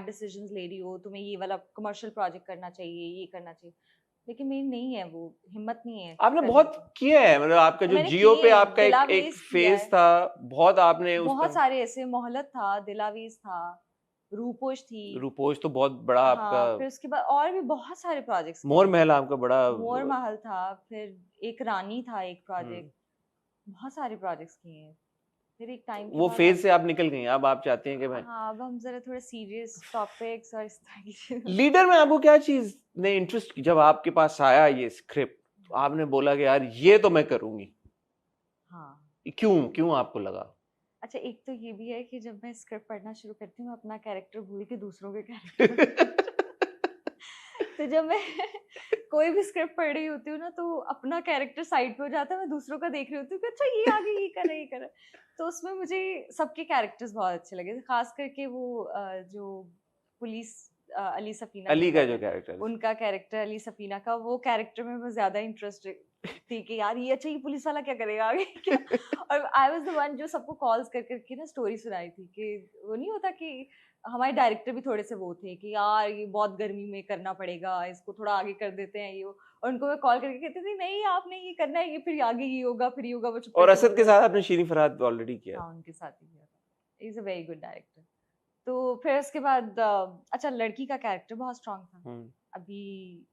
Decisions ले रही हो, तुम्हें ये वाला कमर्शियल प्रोजेक्ट करना चाहिए, ये करना चाहिए, लेकिन मेरी नहीं है, वो हिम्मत नहीं है आपने करने बहुत की। किया है, मतलब आपका जो मैंने जियो किए पे हैं, आपका एक दिलावेज किया फेज है, था, बहुत आपने उस बहुत पे। सारे ऐसे, मोहलत था, दिलावेज था, रूपोश थी, रूपोश तो बहुत बड़ा आपका, हाँ, फिर उसके बाद और भी बहुत सारे प्रोजेक्ट्स किए मोर हैं। महल आपका बड़ा। मोर महल था, फिर एक रानी था एक हम्म, प्रोजेक्ट, बहुत सारे प्रोजेक्ट्स किए हैं। फिर एक टाइम के वो बाद फेज अब, से आप निकल गई, अब आप चाहते हैं कि मैं हाँ, अब हम जरा थोड़े सीरियस टॉपिक्स और इस तरह की चीज़ें- लीडर में आपको क्या चीज ने इंटरेस्ट की, जब आपके पास आया ये स्क्रिप्ट तो आपने बोला कि यार ये तो मैं करूंगी, हाँ, क्यों क्यों आपको लगा? अच्छा, एक तो ये भी है कि जब मैं स्क्रिप्ट पढ़ना शुरू करती हूँ, मैं अपना कैरेक्टर भूल के दूसरों के कैरेक्टर में तो जब मैं कोई भी स्क्रिप्ट पढ़ रही होती हूँ ना, तो अपना कैरेक्टर साइड पे हो जाता है, मैं दूसरों का देख रही होती हूँ कि अच्छा ये आगे ये कर रहा है, ये कर रहा है। तो उसमें मुझे सबके कैरेक्टर्स बहुत अच्छे लगे, खास करके वो जो पुलिस अली सफीना जो अली का जो है, कैरेक्टर, उनका कैरेक्टर, अली सफीना का वो कैरेक्टर में मैं ज्यादा इंटरेस्टेड थी कि यार ये अच्छा, ये पुलिस वाला क्या करेगा आगे क्या। और आई वाज द वन जो सबको कॉल्स कर करके ना स्टोरी सुनाई थी, कि वो नहीं होता कि हमारे डायरेक्टर भी थोड़े से वो थे कि यार ये बहुत गर्मी में करना पड़ेगा, इसको थोड़ा आगे कर देते हैं ये वो। और उनको मैं कॉल करके कहती थी नहीं आपने ये करना है, ये फिर आगे ये होगा, फिर ये होगा, वो चुप और करके असद बोल के रहे साथ होते। आपने शीरी फरहाद ऑलरेडी किया। हाँ, उनके साथ ही किया था, is a very good director. तो फिर उसके बाद अच्छा, लड़की का कैरेक्टर बहुत स्ट्रांग था, अभी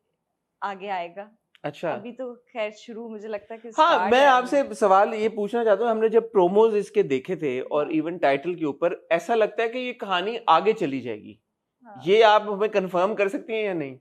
आगे आएगा। अच्छा, अभी तो खैर शुरू मुझे लगता है कि हाँ, स्टार्ट मैं है अभी। आपसे सवाल ये पूछना चाहता हूँ, हमने जब प्रोमोज इसके देखे थे और हाँ, इवन टाइटल के ऊपर ऐसा लगता है कि ये कहानी आगे चली जाएगी, हाँ, ये आप हमें कंफर्म कर सकती हैं या नहीं?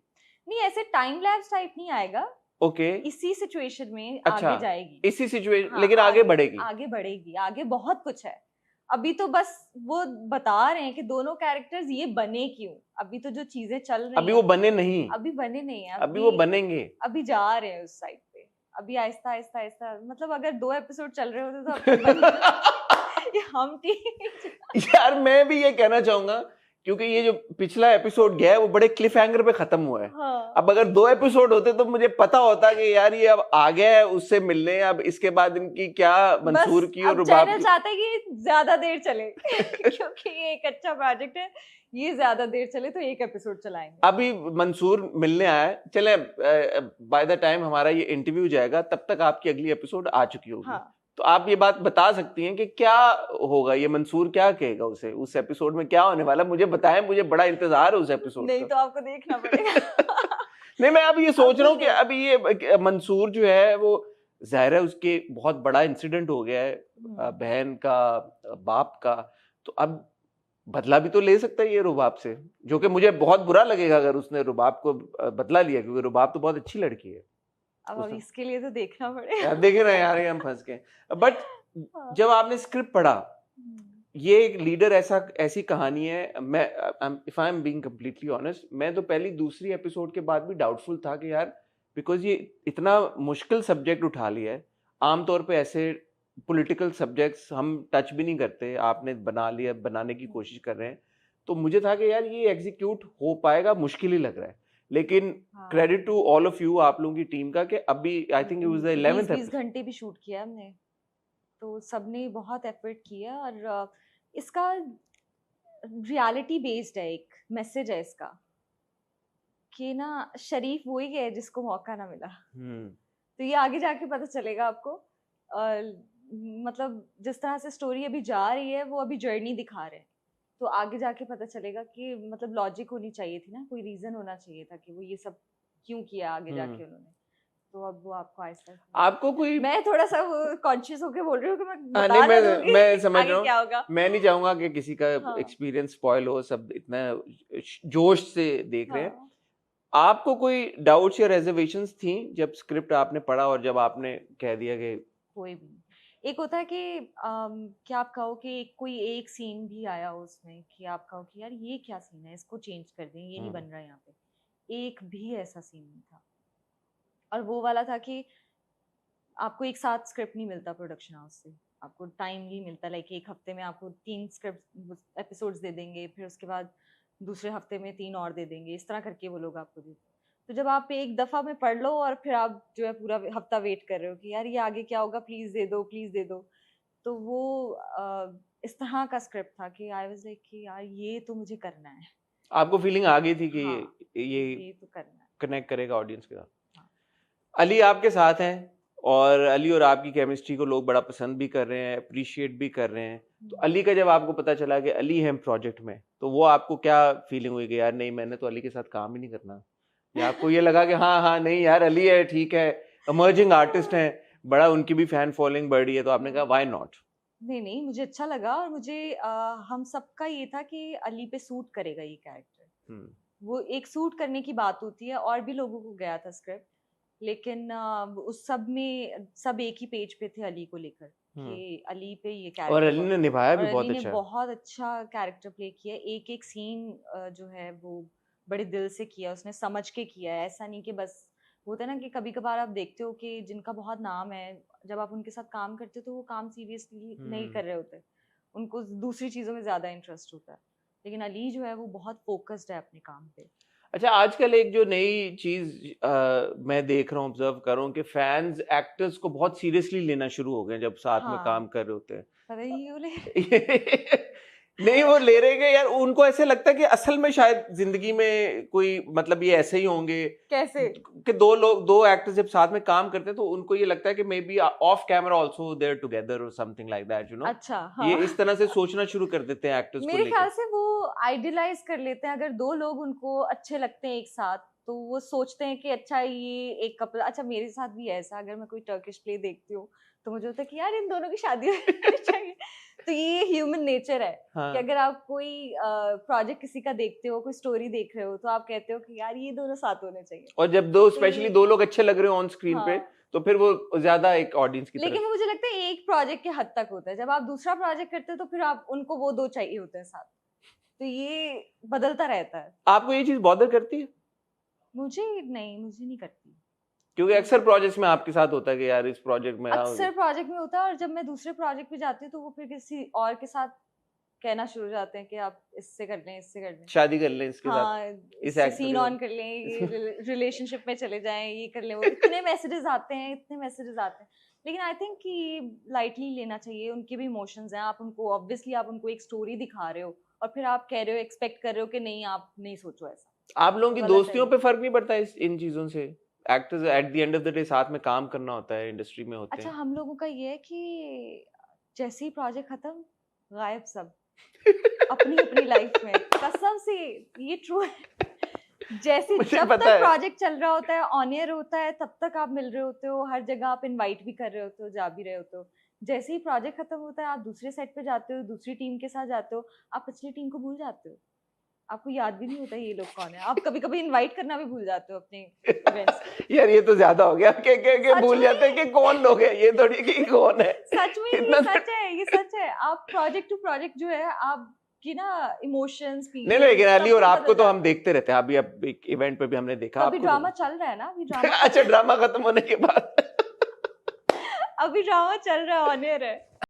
नहीं ऐसे टाइम लैप्स टाइप नहीं आएगा, ओके, इसी सिचुएशन में अच्छा, आगे जाएगी। इसी सिचुएशन, हाँ, लेकिन आगे बढ़ेगी। आगे बढ़ेगी, आगे बहुत कुछ है। अभी तो बस वो बता रहे हैं कि दोनों कैरेक्टर्स ये बने क्यों, अभी तो जो चीजें चल रही अभी वो हैं बने नहीं, अभी बने नहीं है, अभी वो अभी बनेंगे। अभी जा रहे हैं उस साइड पे, अभी आहिस्ता आहिस्ता आहिस्ता, मतलब अगर 2 एपिसोड चल रहे होते तो अब तक बन ये हम टीनेज। यार मैं भी ये कहना चाहूंगा, क्योंकि ये जो पिछला एपिसोड गया है वो बड़े क्लिफ हैंगर पे खत्म हुआ है। हाँ, अब अगर 2 एपिसोड होते तो मुझे पता होता कि यार ये अब आ गया है उससे मिलने, अब इसके बाद इनकी क्या बस मंसूर की और अब रुबाब चैनल की। चाहते हैं कि ज्यादा देर चले क्योंकि ये एक अच्छा प्रोजेक्ट है, ये ज्यादा देर चले तो एक एपिसोड चलाएंगे। अभी मंसूर मिलने आया है, चले बाय द टाइम हमारा ये इंटरव्यू जाएगा तब तक आपकी अगली एपिसोड आ चुकी होगी। हाँ, तो आप ये बात बता सकती हैं कि क्या होगा, ये मंसूर क्या कहेगा उसे, उस एपिसोड में क्या होने वाला, मुझे बताएं, मुझे बड़ा इंतजार है उस एपिसोड नहीं तो आपको देखना पड़ेगा नहीं, मैं अब ये सोच रहा हूँ कि नहीं, अभी ये मंसूर जो है वो, जाहिर है उसके बहुत बड़ा इंसिडेंट हो गया है, बहन का, बाप का, तो अब बदला भी तो ले सकता है ये रुबाब से, जो कि मुझे बहुत बुरा लगेगा अगर उसने रुबाब को बदला लिया, क्योंकि रुबाब तो बहुत अच्छी लड़की है। अब उसने, इसके लिए तो देखना यार पड़ेगा देखे ना यार, ये हम फंस गए। बट हाँ, जब आपने स्क्रिप्ट पढ़ा, हम्म, ये एक लीडर ऐसी कहानी है, मैं if I am being completely honest, मैं तो पहली दूसरी एपिसोड के बाद भी डाउटफुल था कि यार, बिकॉज ये इतना मुश्किल सब्जेक्ट उठा लिया है, आमतौर पे ऐसे पॉलिटिकल सब्जेक्ट्स हम टच भी नहीं करते, आपने बना लिया, बनाने की कोशिश कर रहे हैं, तो मुझे था कि यार ये एग्जीक्यूट हो पाएगा, मुश्किल ही लग रहा है। लेकिन हाँ, credit to all of you, आप लोगों की टीम का, कि अभी I think it was the 11th 20 episode. घंटे भी शूट किया हमने, तो सबने बहुत एफर्ट किया, और इसका रियलिटी बेस्ड है, एक मैसेज है इसका कि ना, शरीफ वही है जिसको मौका ना मिला। हम्म, तो ये आगे जाके पता चलेगा आपको, मतलब जिस तरह से स्टोरी अभी जा रही है वो अभी जर्नी दिखा रहे हैं, तो आगे जाके पता चलेगा कि मतलब लॉजिक होनी चाहिए थी ना, कोई रीजन होना चाहिए था कि वो ये सब क्यों किया आगे हम्म। जाके उन्होंने। तो अब वो आपको आहिस्ता आपको कोई, मैं थोड़ा सा कॉन्शियस होके बोल रही हूँ कि मैं हाँ नहीं, बता ना मैं दूंगी समझ आगे रहा क्या हूँ, होगा। मैं नहीं चाहूंगा कि किसी का हाँ, एक्सपीरियंस स्पॉइल हो, सब इतना जोश से देख रहे हैं। हाँ, आपको कोई डाउट्स या रेजर्वेशंस थी जब स्क्रिप्ट आपने पढ़ा और जब आपने कह दिया कि, कोई भी नहीं। एक होता है कि क्या आप कहो कि कोई एक सीन भी आया हो उसमें कि आप कहो कि यार ये क्या सीन है, इसको चेंज कर दें, ये नहीं बन रहा है यहाँ पे, एक भी ऐसा सीन नहीं था। और वो वाला था कि आपको एक साथ स्क्रिप्ट नहीं मिलता प्रोडक्शन हाउस से, आपको टाइम नहीं मिलता, लाइक एक हफ्ते में आपको 3 स्क्रिप्ट एपिसोड्स दे देंगे, फिर उसके बाद दूसरे हफ्ते में 3 और दे देंगे, इस तरह करके वो लोग आपको देते हैं। तो जब आप एक दफा में पढ़ लो और फिर आप जो है पूरा हफ्ता वेट कर रहे हो कि यार ये आगे क्या होगा, प्लीज दे दो, प्लीज दे दो, तो वो इस तरह का स्क्रिप्ट था कि आई वाज लाइक कि यार ये तो मुझे करना है। आपको फीलिंग आ गई थी कि हाँ, ये तो करना है। कनेक्ट करेगा ऑडियंस के साथ। हाँ। अली आपके साथ हैं और अली और आपकी केमिस्ट्री को लोग बड़ा पसंद भी कर रहे हैं, अप्रिशिएट भी कर रहे हैं। तो अली का जब आपको पता चला कि अली है प्रोजेक्ट में, तो वो आपको क्या फीलिंग हुई कि यार नहीं, मैंने तो अली के साथ काम ही नहीं करना, या आपको ये लगा कि हाँ हाँ नहीं यार अली है, ठीक है, इमर्जिंग आर्टिस्ट हैं, बड़ा उनकी भी फैन फॉलोइंग बढ़ रही है, तो आपने कहा व्हाई नॉट? नहीं, मुझे अच्छा लगा, और मुझे हम सबका ये था कि अली पे सूट करेगा ये कैरेक्टर। वो एक सूट करने की बात होती है, और भी लोगों को गया था स्क्रिप्ट, लेकिन उस सब में सब एक ही पेज पे थे अली को लेकर कि अली पे ये और कैरेक्टर अली ने निभाया भी बहुत अली ने अच्छा। बहुत अच्छा कैरेक्टर प्ले किया। एक एक सीन जो है वो बड़े दिल से किया, उसने समझ के किया है। ऐसा नहीं कि बस होता है ना कि कभी कभार आप देखते हो कि जिनका बहुत नाम है, जब आप उनके साथ काम करते हो तो वो काम सीरियसली नहीं कर रहे होते, उनको दूसरी चीजों में ज्यादा इंटरेस्ट होता है। लेकिन अली जो है वो बहुत फोकस्ड है अपने काम पे। अच्छा, आजकल एक जो नई चीज मैं देख रहा हूँ, ऑब्जर्व कर रहा हूँ कि फैंस एक्टर्स को बहुत सीरियसली लेना शुरू हो गए जब साथ में काम हाँ, कर रहे होते हैं। पता ही क्यों ले नहीं, वो ले रहे हैं यार, उनको ऐसे लगता है कि असल में शायद जिंदगी में कोई मतलब ये ऐसे ही होंगे कैसे? कि दो एक्टर्स जब साथ में काम करते हैं तो उनको ये लगता है कि maybe off camera also they are together और something like that, you know. अच्छा, ये हाँ। इस तरह से सोचना शुरू कर देते हैं एक्टर्स को मेरे लेके। ख्याल से वो आइडियलाइज कर लेते हैं। अगर दो लोग उनको अच्छे लगते हैं एक साथ, तो वो सोचते हैं कि अच्छा ये एक कपल। अच्छा, मेरे साथ भी है ऐसा, अगर मैं कोई टर्किश प्ले देखती हूँ तो मुझे होता है कि यार इन दोनों की शादी होनी चाहिए। तो ये ह्यूमन नेचर है कि हाँ। अगर आप कोई प्रोजेक्ट किसी का देखते हो, कोई स्टोरी देख रहे हो, तो आप कहते हो कि यार ये दोनों साथ होने चाहिए। और जब दो तो स्पेशली ये दो लोग अच्छे लग रहे हो ऑन स्क्रीन पे, हाँ, तो फिर वो ज्यादा एक ऑडियंस की लेकिन तरफ। वो मुझे लगता है एक प्रोजेक्ट के हद तक होता है। जब आप दूसरा प्रोजेक्ट करते हो तो फिर आप उनको वो दो चाहिए होते हैं साथ। तो ये बदलता रहता है। आपको ये चीज बॉदर करती है? मुझे नहीं करती। क्योंकि अक्सर प्रोजेक्ट्स में आपके साथ होता है कि यार इस प्रोजेक्ट में अक्सर प्रोजेक्ट में होता है, और जब मैं दूसरे प्रोजेक्ट पे जाती हूँ तो वो फिर किसी और के साथ कहना शुरू हो जाते हैं कि आप इससे कर लें, इससे कर लें, शादी कर लें इसके साथ, हाँ, इस इससे एक्टर सीन के ऑन साथ। कर लें, ये रिलेशनशिप में चले जाएं, ये कर लें, वो इतने मैसेजेस आते हैं, इतने मैसेजेस आते हैं। लेकिन आई थिंक कि लाइटली लेना चाहिए। उनके भी इमोशंस हैं। आप उनको ऑब्वियसली आप उनको एक स्टोरी दिखा रहे हो, और फिर आप कह रहे हो, एक्सपेक्ट कर रहे हो कि नहीं, आप नहीं सोचो ऐसा। आप लोगों की गलत है दोस्तियों ये। पे फर्क नहीं पड़ता इन चीजों से? Actors at the end of the day साथ में काम करना होता है, इंडस्ट्री में होते अच्छा, हैं। हम लोगों का ये है कि जैसे ही प्रोजेक्ट खत्म, गायब सब अपनी अपनी लाइफ में। कसम से ये ट्रू है। जैसे मुझे जब पता तक है। प्रोजेक्ट चल रहा होता है, ऑन एयर होता है, तब तक आप मिल रहे होते हो, हर जगह आप इनवाइट भी कर रहे होते हो, जा भी रहे होते हो। जैसे ही प्रोजेक्ट खत्म होता है, आप दूसरे सेट पे जाते हो, दूसरी टीम के साथ जाते हो, आप पिछली टीम को भूल जाते हो। आपको याद भी नहीं होता ये लोग कौन है। आप कभी कभी इनवाइट करना भी भूल जाते हो अपने इवेंट्स पे। यार ये तो ज्यादा हो गया, के सच भूल जाते हैं में, कि कौन लोग हैं, ये थोड़ी कि कौन है। सच में, इतना ये सच है, ये सच है। आप प्रोजेक्ट टू प्रोजेक्ट जो है, आपकी ना इमोशंस, नहीं नहीं, लेकिन फीलिंग्स अली सब और कुछ आपको बदल तो हम जाता है। देखते रहते हैं, अभी अब एक इवेंट पे भी हमने देखा तो अभी आपको ड्रामा तो। चल रहा है ना, अभी ड्रामा अच्छा, ड्रामा खत्म होने के बाद अभी ड्रामा चल रहा है, ऑन एयर है।